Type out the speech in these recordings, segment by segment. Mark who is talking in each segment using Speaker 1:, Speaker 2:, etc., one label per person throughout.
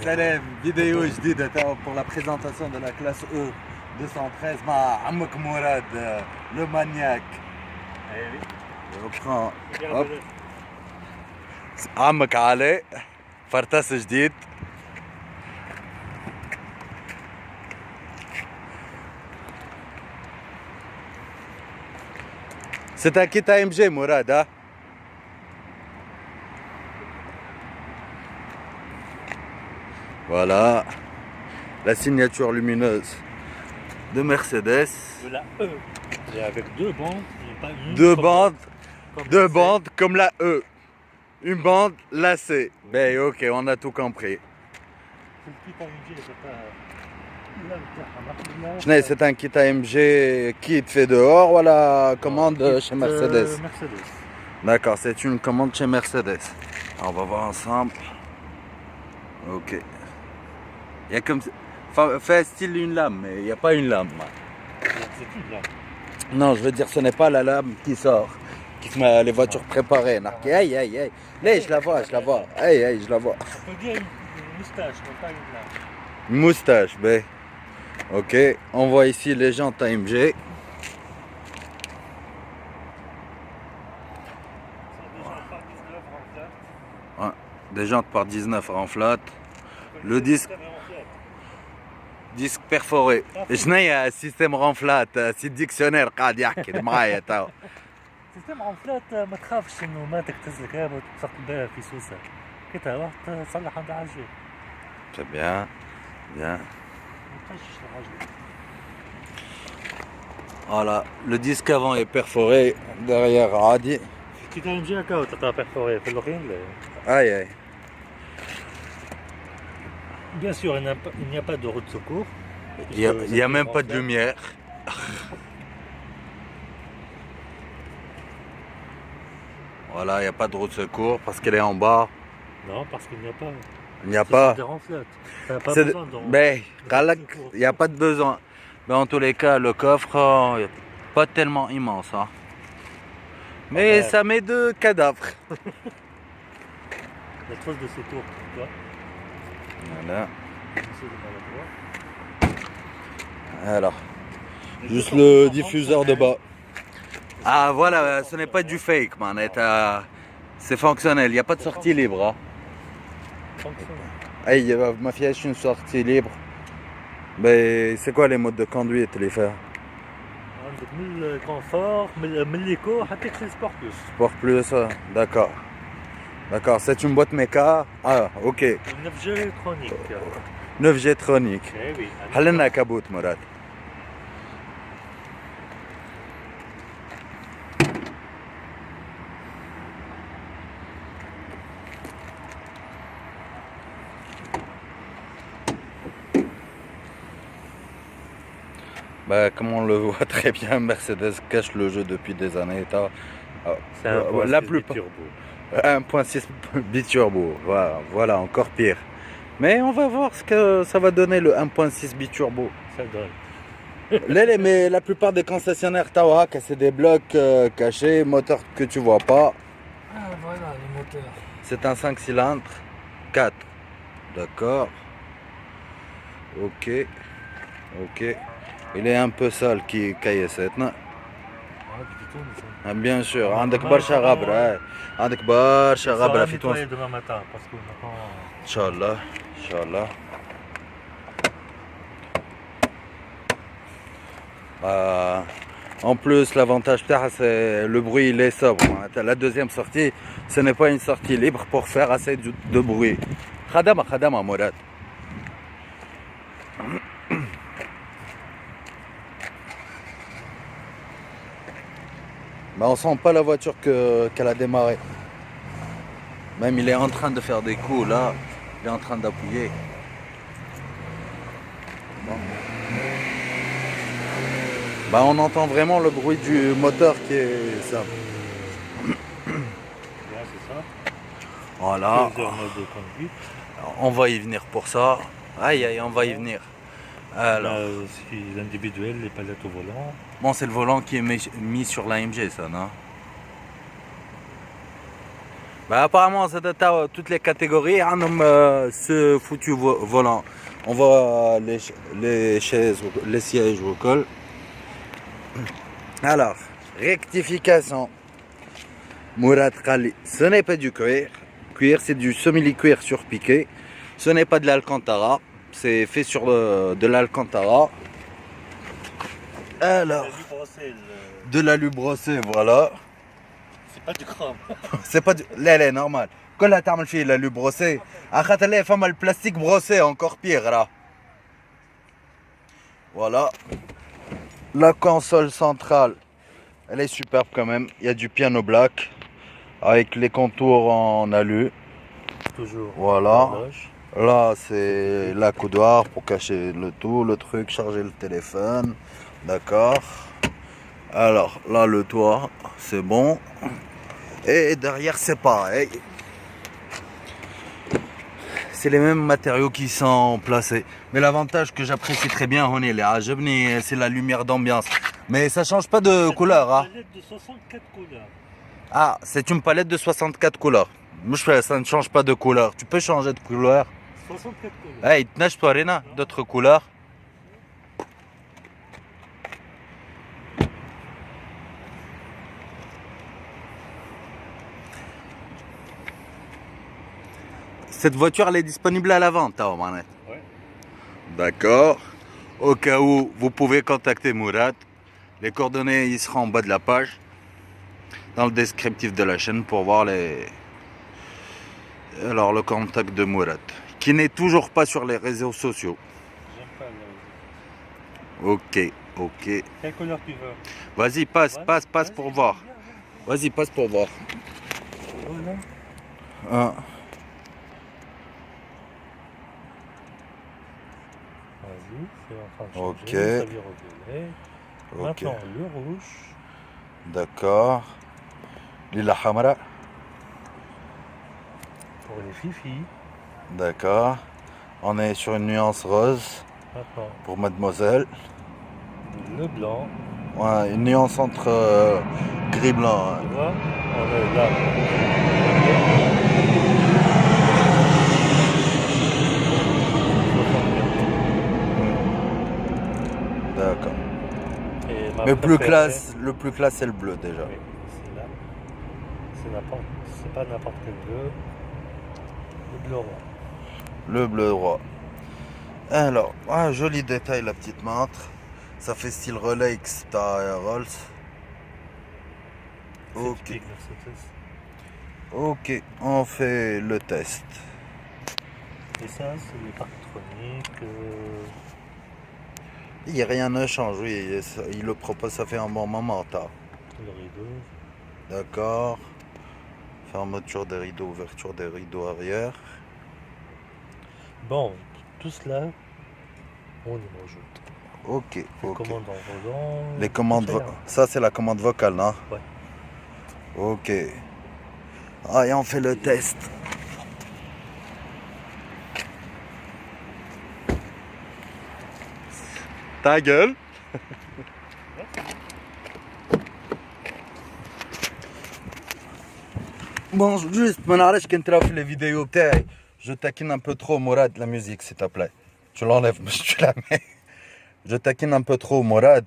Speaker 1: Salam, vidéo جديدة pour la présentation de la classe E 213 مع عمك مراد le maniaque. On prend hop عمك علي فرتاس جديد. C'est un kit AMG Mourad, hein? Voilà la signature lumineuse de Mercedes.
Speaker 2: De la E. Et avec deux bandes, et pas une.
Speaker 1: Deux bandes comme la E. Une bande lacée. Ben ok, on a tout compris. C'est un kit AMG qui te fait dehors, voilà, commande chez Mercedes. D'accord, c'est une commande chez Mercedes. Alors, on va voir ensemble. Ok. Il y a comme fait style une lame, mais il n'y a pas une lame.
Speaker 2: C'est une lame.
Speaker 1: Non, je veux dire, ce n'est pas la lame qui sort, qui se met les voitures préparées. Aïe, aïe, aïe. Là, je la vois. Aïe, aïe, je la vois.
Speaker 2: On peut dire une moustache, mais pas une lame.
Speaker 1: Une moustache, ben. Ok, on voit ici les jantes AMG. Ouais, des jantes par 19 en flat. Le disque perforé. شنو هي السيستم رونفلات؟ سي الديكسيونير قاعد يحكي معايا تو.
Speaker 2: سيستم رونفلات ما تخافش انه ما تكتز لك وتسقط بها في سوسه. كي تروح تصلح عند عجل.
Speaker 1: C'est bien, bien. Voilà, le disque avant est perforé, derrière عادي.
Speaker 2: كي تمشي هكا وتلقاه perforé في الاخرين لا.
Speaker 1: Aïe aïe.
Speaker 2: Bien sûr, il n'y a pas de roue de secours.
Speaker 1: Il n'y a même pas de lumière. Voilà, il n'y a pas de roue de secours parce qu'elle est en bas.
Speaker 2: Non, parce qu'il n'y a pas.
Speaker 1: Il n'y a pas.
Speaker 2: Des renflettes. T'as pas besoin de.
Speaker 1: Mais il n'y a pas de besoin. Mais en tous les cas, le coffre, il n'est pas tellement immense. Hein. Mais ça met deux cadavres.
Speaker 2: La trousse de secours, tu vois.
Speaker 1: Voilà. Alors, juste le diffuseur de bas. Ah voilà, ce n'est pas du fake, man. C'est fonctionnel, il n'y a pas de sortie libre. Hein. Hey, ma fille a une sortie libre. Mais c'est quoi les modes de conduite, les faire?
Speaker 2: من الكونفور من ليكو حتى يدخل سبور بلس.
Speaker 1: Sport plus, d'accord. D'accord, c'est une boîte méca. Ah, ok.
Speaker 2: 9G électronique.
Speaker 1: 9G tronique.
Speaker 2: Eh oui.
Speaker 1: حلنا كابوت مراد. Bah, comme on le voit très bien, Mercedes cache le jeu depuis des années.
Speaker 2: C'est un
Speaker 1: la plupart.
Speaker 2: turbo.
Speaker 1: 1.6 biturbo, voilà, encore pire. Mais on va voir ce que ça va donner le 1.6 biturbo.
Speaker 2: Ça donne.
Speaker 1: Mais la plupart des concessionnaires Tawa, c'est des blocs cachés, moteurs que tu vois pas.
Speaker 2: Ah voilà les moteurs.
Speaker 1: C'est un 5 cylindres, 4. D'accord. Ok. Il est un peu sale qui KS7. Bien sûr, عندك برشا غبرة. عندك برشا غبرة في تونس.
Speaker 2: demain matin parce que
Speaker 1: Inch'Allah. En plus, l'avantage c'est le bruit, il est sobre. La deuxième sortie, ce n'est pas une sortie libre pour faire assez de bruit. Khadama Mourad. Bah, on sent pas la voiture qu'elle a démarré. Même il est en train de faire des coups là. Il est en train d'appuyer. Bon. Bah, on entend vraiment le bruit du moteur qui est ça.
Speaker 2: c'est ça.
Speaker 1: Voilà.
Speaker 2: Plusieurs modes de conduite.
Speaker 1: On va y venir pour ça. Aïe, on va y venir. Alors.
Speaker 2: L'individuel, les palettes au volant.
Speaker 1: Bon, c'est le volant qui est mis sur l'AMG, ça, non? Bah, apparemment, ça doit être toutes les catégories. Un homme, ce foutu volant. On voit les chaises, les sièges au col. Alors, rectification. Mourad Khali, ce n'est pas du cuir. Cuir, c'est du simili-cuir surpiqué. Ce n'est pas de l'Alcantara. C'est fait sur de l'Alcantara. Alors, de l'alu brossé, voilà.
Speaker 2: C'est pas du chrome.
Speaker 1: C'est pas du... Là, normal. Quand la تعمل فيه l'alu brossé, أخذت ليه فما le plastique brossé, encore pire là. Voilà. La console centrale, elle est superbe quand même. Il y a du piano black avec les contours en alu.
Speaker 2: Toujours.
Speaker 1: Voilà. Là, c'est la coudoir pour cacher le tout, le truc, charger le téléphone. D'accord. Alors, là, le toit, c'est bon. Et derrière, c'est pareil. C'est les mêmes matériaux qui sont placés. Mais l'avantage que j'apprécie très bien, c'est la lumière d'ambiance. Mais ça change pas de couleur. Hein.
Speaker 2: C'est une palette de 64 couleurs.
Speaker 1: Ah, c'est une palette de 64 couleurs. Ça ne change pas de couleur. Tu peux changer de couleur.
Speaker 2: 64 couleurs.
Speaker 1: Hey, تنجم تورينا d'autres couleurs. Cette voiture, elle est disponible à la vente, hein, Manette.
Speaker 2: Ouais.
Speaker 1: D'accord. Au cas où, vous pouvez contacter Mourad. Les coordonnées, ils seront en bas de la page, dans le descriptif de la chaîne, pour voir le contact de Mourad, qui n'est toujours pas sur les réseaux sociaux.
Speaker 2: J'aime pas le...
Speaker 1: Ok.
Speaker 2: Quelle couleur tu veux?
Speaker 1: Vas-y, passe pour voir. Vas-y, passe pour voir.
Speaker 2: Voilà.
Speaker 1: Ah.
Speaker 2: Vas-y, c'est en train de changer.
Speaker 1: Ok.
Speaker 2: Ça vient revenir.
Speaker 1: Ok.
Speaker 2: Maintenant, le rouge.
Speaker 1: D'accord. Lila Hamra.
Speaker 2: Pour les filles.
Speaker 1: D'accord. On est sur une nuance rose
Speaker 2: Maintenant,
Speaker 1: pour mademoiselle.
Speaker 2: le blanc.
Speaker 1: Ouais, une nuance entre gris blanc.
Speaker 2: Tu vois, on est là.
Speaker 1: D'accord.
Speaker 2: Et ma
Speaker 1: Mais
Speaker 2: préférée,
Speaker 1: le plus classe, c'est le bleu déjà.
Speaker 2: oui, c'est là. C'est pas n'importe quel bleu. Le bleu roi.
Speaker 1: Le bleu roi. Alors, un joli détail, la petite montre. Ça fait style Rolex, t'as Rolls. Ok.
Speaker 2: C'est typique Mercedes.
Speaker 1: Ok, on fait le test.
Speaker 2: Et ça, c'est les parctroniques.
Speaker 1: Il n'y a rien ne change, oui. Il le propose, ça fait un bon moment, t'as.
Speaker 2: Le rideau.
Speaker 1: D'accord. Fermeture des rideaux, ouverture des rideaux arrière.
Speaker 2: Bon, tout cela, on y rajoute.
Speaker 1: Ok,
Speaker 2: Les
Speaker 1: ok.
Speaker 2: commandes en volant.
Speaker 1: Les commandes,
Speaker 2: tout ça,
Speaker 1: ça c'est la commande vocale, non?
Speaker 2: Ouais.
Speaker 1: Ok. Ah, et on fait le test. Ta gueule. Bon, juste, les vidéos, je taquine un peu trop Mourad, la musique, s'il te plaît. Tu l'enlèves, mais tu la mets. Je taquine un peu trop Mourad.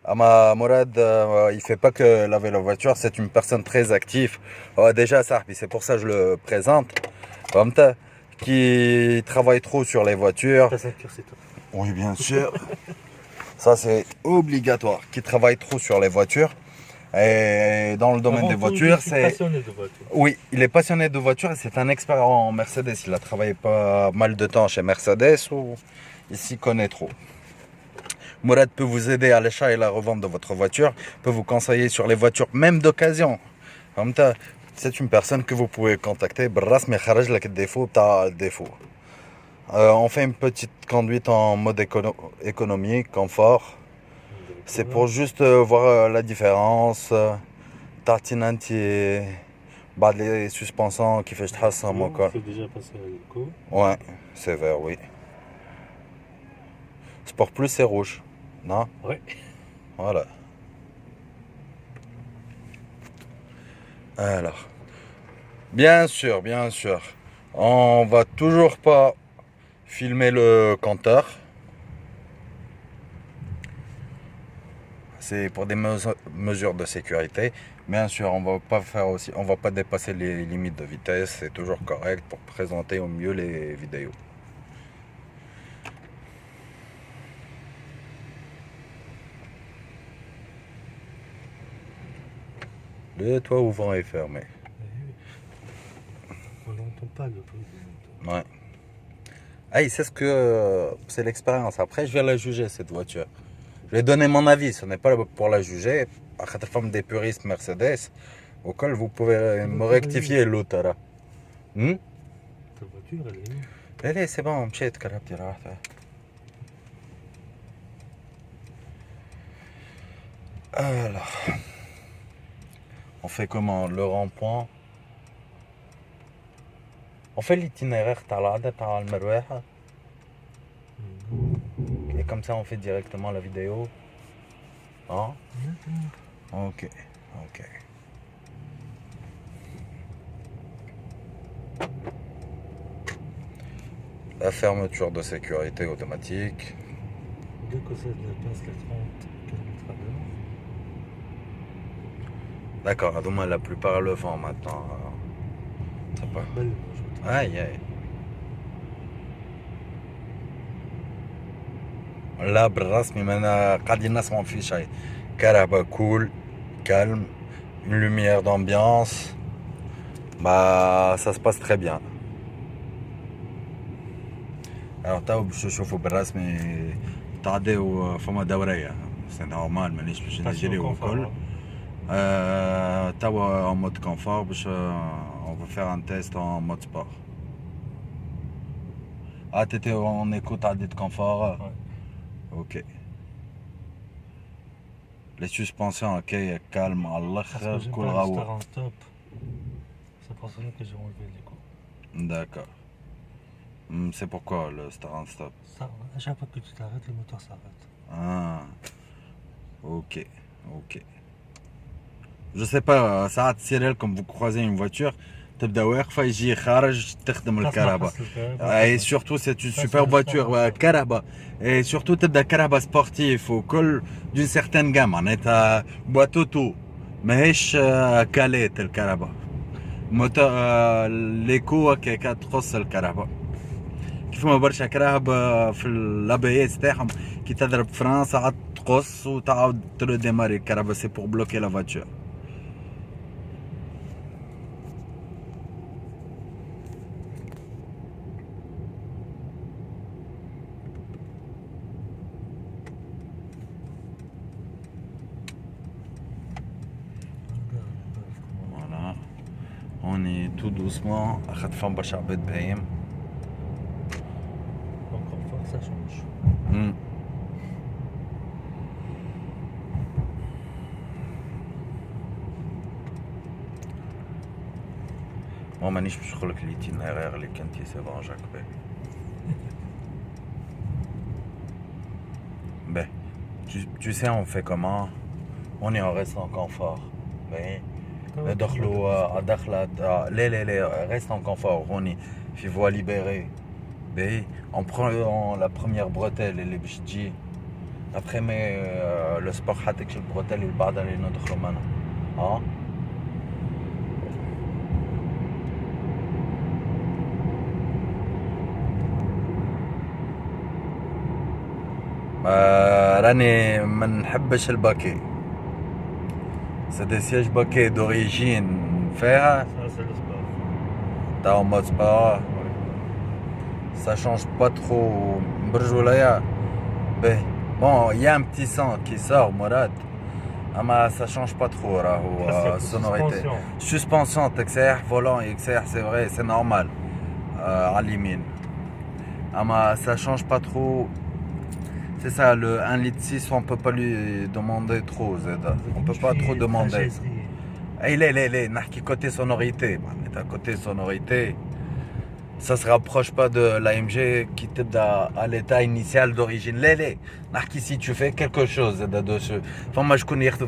Speaker 1: Mourad, il fait pas que laver la voiture, c'est une personne très active. Déjà, ça, c'est pour ça que je le présente. Qui travaille trop sur les voitures.
Speaker 2: Ta ceinture, c'est top.
Speaker 1: Oui, bien sûr. Ça, c'est obligatoire. Qui travaille trop sur les voitures. Et dans le domaine
Speaker 2: Avant
Speaker 1: des
Speaker 2: tout,
Speaker 1: voitures,
Speaker 2: je suis
Speaker 1: c'est...
Speaker 2: passionné de voiture.
Speaker 1: Oui, il est passionné de voitures et c'est un expert en Mercedes. Il a travaillé pas mal de temps chez Mercedes ou il s'y connaît trop. Mourad peut vous aider à l'achat et la revente de votre voiture, peut vous conseiller sur les voitures, même d'occasion. C'est une personne que vous pouvez contacter. On fait une petite conduite en mode économie, confort. C'est pour juste voir la différence. Tartinanti, les suspensions qui fait à mon corps.
Speaker 2: C'est déjà passé à l'écho.
Speaker 1: Ouais, c'est vert, oui. Sport Plus, c'est rouge. Non?
Speaker 2: Ouais.
Speaker 1: Voilà. Alors. Bien sûr, bien sûr. On va toujours pas filmer le compteur. C'est pour des mesures de sécurité. Bien sûr, on va pas faire aussi, on va pas dépasser les limites de vitesse. C'est toujours correct pour présenter au mieux les vidéos. Le toit ouvrant est fermé.
Speaker 2: On n'entend pas le truc.
Speaker 1: Ouais. Ah, c'est ce que c'est l'expérience. Après, je vais la juger cette voiture. Je vais donner mon avis. Ce n'est pas pour la juger. À la femme des puristes Mercedes, auquel vous pouvez me rectifier l'autre là.
Speaker 2: Ta voiture, elle est où?
Speaker 1: Allez, c'est bon, مشيت كرهبتي راحتها. Alors, on fait comment? Le rond-point. On fait l'itinéraire تاع العادة تاع المروحة. Et comme ça, on fait directement la vidéo. Hein? Ok, ok. La fermeture de sécurité automatique.
Speaker 2: Dès que ça dépasse les 30 km à l'heure.
Speaker 1: D'accord, donc la plupart le font maintenant. Ça pas.
Speaker 2: Belle, je trouve.
Speaker 1: Aïe, aïe. لا بالرسمي ما انا قاعدين نسمعوا في شيء. كهرباء cool, calme, une lumière d'ambiance. Bah ça se passe très bien. Alors توا باش نشوفوا بالرسمي تعداو فما دورية. سي نورمال مانيش باش نجري والكل. توا en mode confort باش on va faire un test en mode sport. Ah t'étais en écoute à de confort.
Speaker 2: Ouais.
Speaker 1: Ok. Les suspensions, ok, calme, Allah,
Speaker 2: Parce que j'ai
Speaker 1: cool,
Speaker 2: pas le
Speaker 1: raoult.
Speaker 2: star en stop. C'est pour cela que j'ai enlevé les coups.
Speaker 1: D'accord. C'est pourquoi le start and stop?
Speaker 2: Ça, à chaque fois que tu t'arrêtes, le moteur s'arrête.
Speaker 1: Ah. Ok, ok. Je sais pas, ça Cyril, comme vous croisez une voiture, تبدا واقفه يجي خارج تخدم الكهرباء. Et surtout c'est une super voiture كهرباء. Et surtout تبدا كهرباء سبورتيف وكل d'une certaine gamme معناتها boîte auto ماهيش كاليت الكهرباء. موتور ليكو هكاك تقص الكهرباء. كيف ما برشا كهرباء في الابيات تاعهم كي تضرب فرنسا عاد تقص وتعاود تروديماري الكهرباء سي بور بلوكي لا فواتور. On est tout doucement à Khatfam Bachar Bet Baïm.
Speaker 2: Encore une fois, ça change.
Speaker 1: Moi, مانيش باش نقول لك l'itinéraire اللي كنتي سي بون جاك بي. Ben, tu sais, on fait comment? On est en restant en confort. Oui. ندخلوا دخلة لا reste en confort. On est في voie libérée. Ben, on prend la première bretelle اللي باش تجي. Après mais le sport حتكش البروتيل اللي بعدها اللي ندخلوا منها. ها؟ راني ما نحبش الباكي. C'est des sièges baquets d'origine fer.
Speaker 2: Ça, c'est le sport.
Speaker 1: T'as en mode sport.
Speaker 2: Ouais.
Speaker 1: Ça change pas trop. Brjolaya. Ben, bon, il y a un petit son qui sort, Mourad. Mais ça change pas trop, là, sonorité. Suspension, t'exerces, volant, exerce, c'est vrai, c'est normal. À limite. Mais ça change pas trop. C'est ça, le 1,6 litre, on peut pas lui demander trop, Zeda. On peut pas trop demander. Il est, نحكي côté sonorité, man. Côté sonorité. Ça se rapproche pas de l'AMG qui t'aide à l'état initial d'origine. Lélé, si tu fais quelque chose dessus. Enfin, moi, je connais tout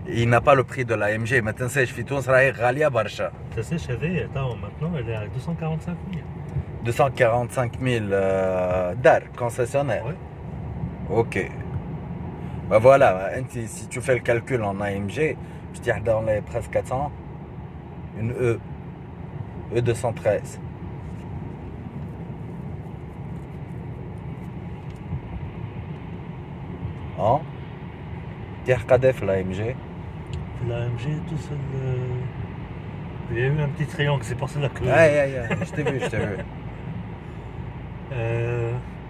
Speaker 1: il n'a pas le prix de l'AMG. Maintenant, c'est Fitoun Sraï Ghalia Barsha.
Speaker 2: Tu sais, chérie, attends, maintenant elle est à 245 000.
Speaker 1: 245 000 d'art concessionnaire.
Speaker 2: Ouais.
Speaker 1: Ok. Bah voilà, si tu fais le calcul en AMG, je dirais dans les presque 400, une E213. Hein? Tiens, Kadef l'AMG.
Speaker 2: L'AMG, tout seul. Il y a eu un petit triangle, c'est pour cela que.
Speaker 1: Aïe, je t'ai vu.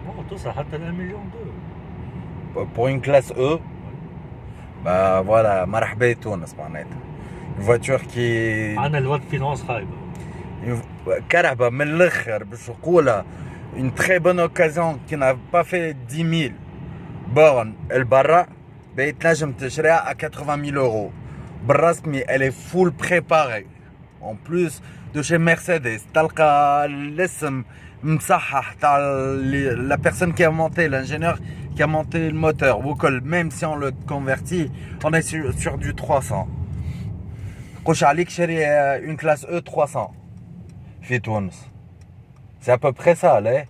Speaker 2: Bon, tout ça, حتى ال 1,2 million.
Speaker 1: Pour une classe E, bah voilà, marhaba Tunis, une voiture qui.
Speaker 2: عندنا الوقت فينانس خايبه.
Speaker 1: كرهبة من الاخر باش نقولها une très bonne occasion qui n'a pas fait 10 000 bornes البرا بقيت تنجم تشريها à 80 000 euros بالرسمي elle est full préparée en plus de chez Mercedes تلقى الاسم مصحح تاع la personne qui a monté l'ingénieur qui a monté le moteur وكل même si on le convertit on est sur du 300 قولش عليك شري une classe E 300 في تونس c'est à peu près ça là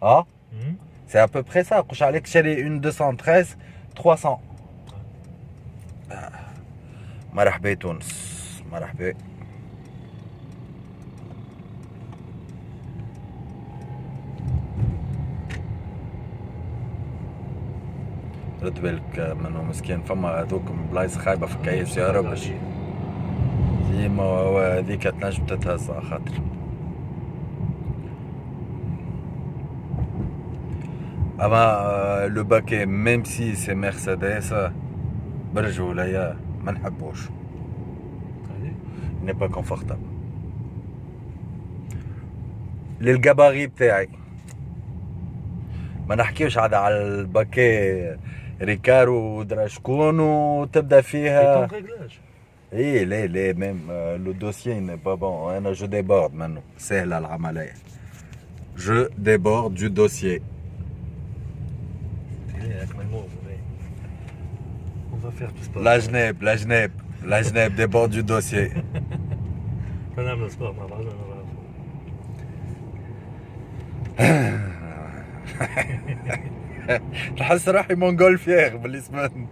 Speaker 1: hein c'est à peu près ça قولش عليك شري une 213 300 مرحبا تونس مرحبا رد بالك منو مسكين فما هذوك بلايص خايبه في الكيس يا رب ديما هذيك تنجم تتهز على خاطر اما لو باكي ميم سي سي مرسيدس برجوليا ما نحبوش ني با كونفورتابل للجباري بتاعي ما نحكيوش عاد على الباكي ريكارو ودرا شكون وتبدا فيها ايه ليه ميم لو دوسيي ني با بون انا جو ديبورد منه سهله العمليه جو ديبورد دو دوسيي لا جناب ديبورد دو دوسيي
Speaker 2: نعمل سبور مع بعضنا
Speaker 1: نحس روحي مونغولفيير بالاسمنت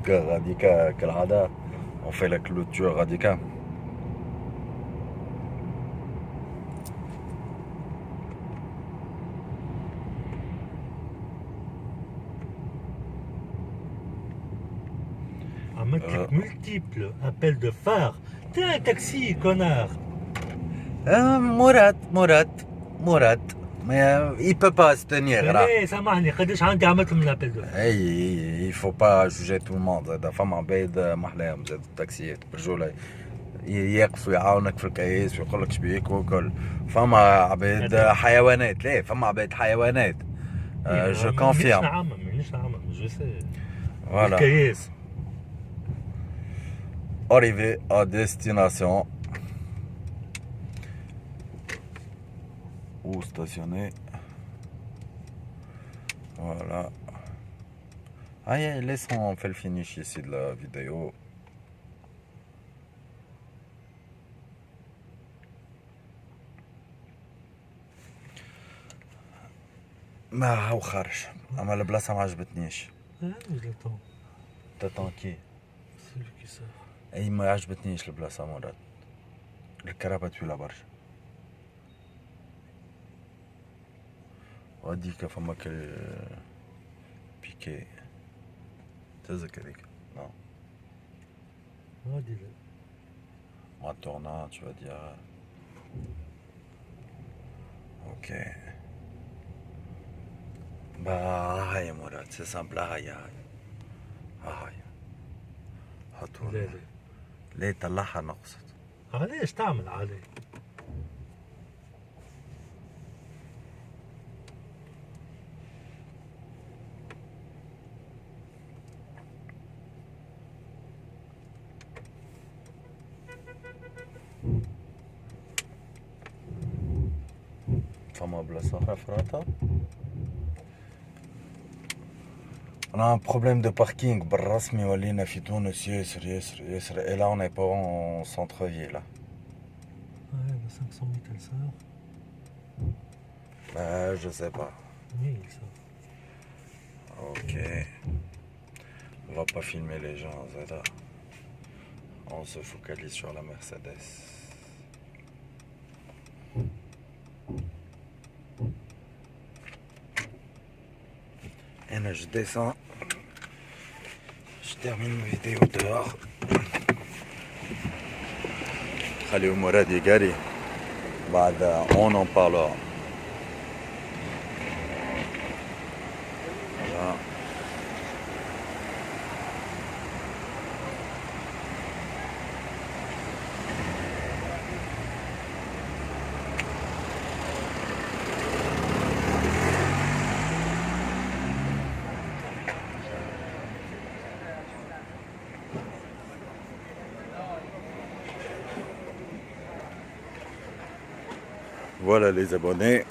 Speaker 1: غاديك كالعادة on fait la clôture غاديك
Speaker 2: عملت لك multiple appels de phare. T'es un taxi, connard.
Speaker 1: مراد mais il peut pas se tenir là.
Speaker 2: ايه سامحني قداش عندي عملت من الابل دو.
Speaker 1: il faut pas juger tout le monde زاد فما عباد محلاهم زاد التاكسيات برجولة يقفوا يعاونك في الكيس ويقول لك شبيك وكل فما عباد حيوانات لا فما عباد حيوانات جو كونفيرم
Speaker 2: مانيش نعمم جو سي
Speaker 1: فوالا
Speaker 2: الكيس
Speaker 1: arrivé à destination ou stationner. Voilà. Allez, laissons, on fait le finish ici de la vidéo. ما هو خارج اما البلاصه ما عجبتنيش. تاتون كي اي ما عجبتنيش البلاصه مرات الكرهبه طويله برشا وهاديك فما بيكي تهزك هذيك نو
Speaker 2: هادي
Speaker 1: مع التورنا tu vas dire ok bah هاي مراد سي سامبل هاي هاتوا ليه طلعها نقصت
Speaker 2: علاش تعمل عليه
Speaker 1: فما بلاصة أخرى فراتها. On a un problème de parking بالرسمي ولينا في تونس ياسر ياسر ياسر. Et là on est pas en centre-ville.
Speaker 2: Ouais, 500 mètres ça.
Speaker 1: Bah je sais pas.
Speaker 2: 1000 ça.
Speaker 1: Ok. On va pas filmer les gens, Zada. On se focalise sur la Mercedes. Et là je descends. Je termine ma vidéo dehors. خليو مراد يقاري. بعد on en parlera. Voilà. Voilà les abonnés.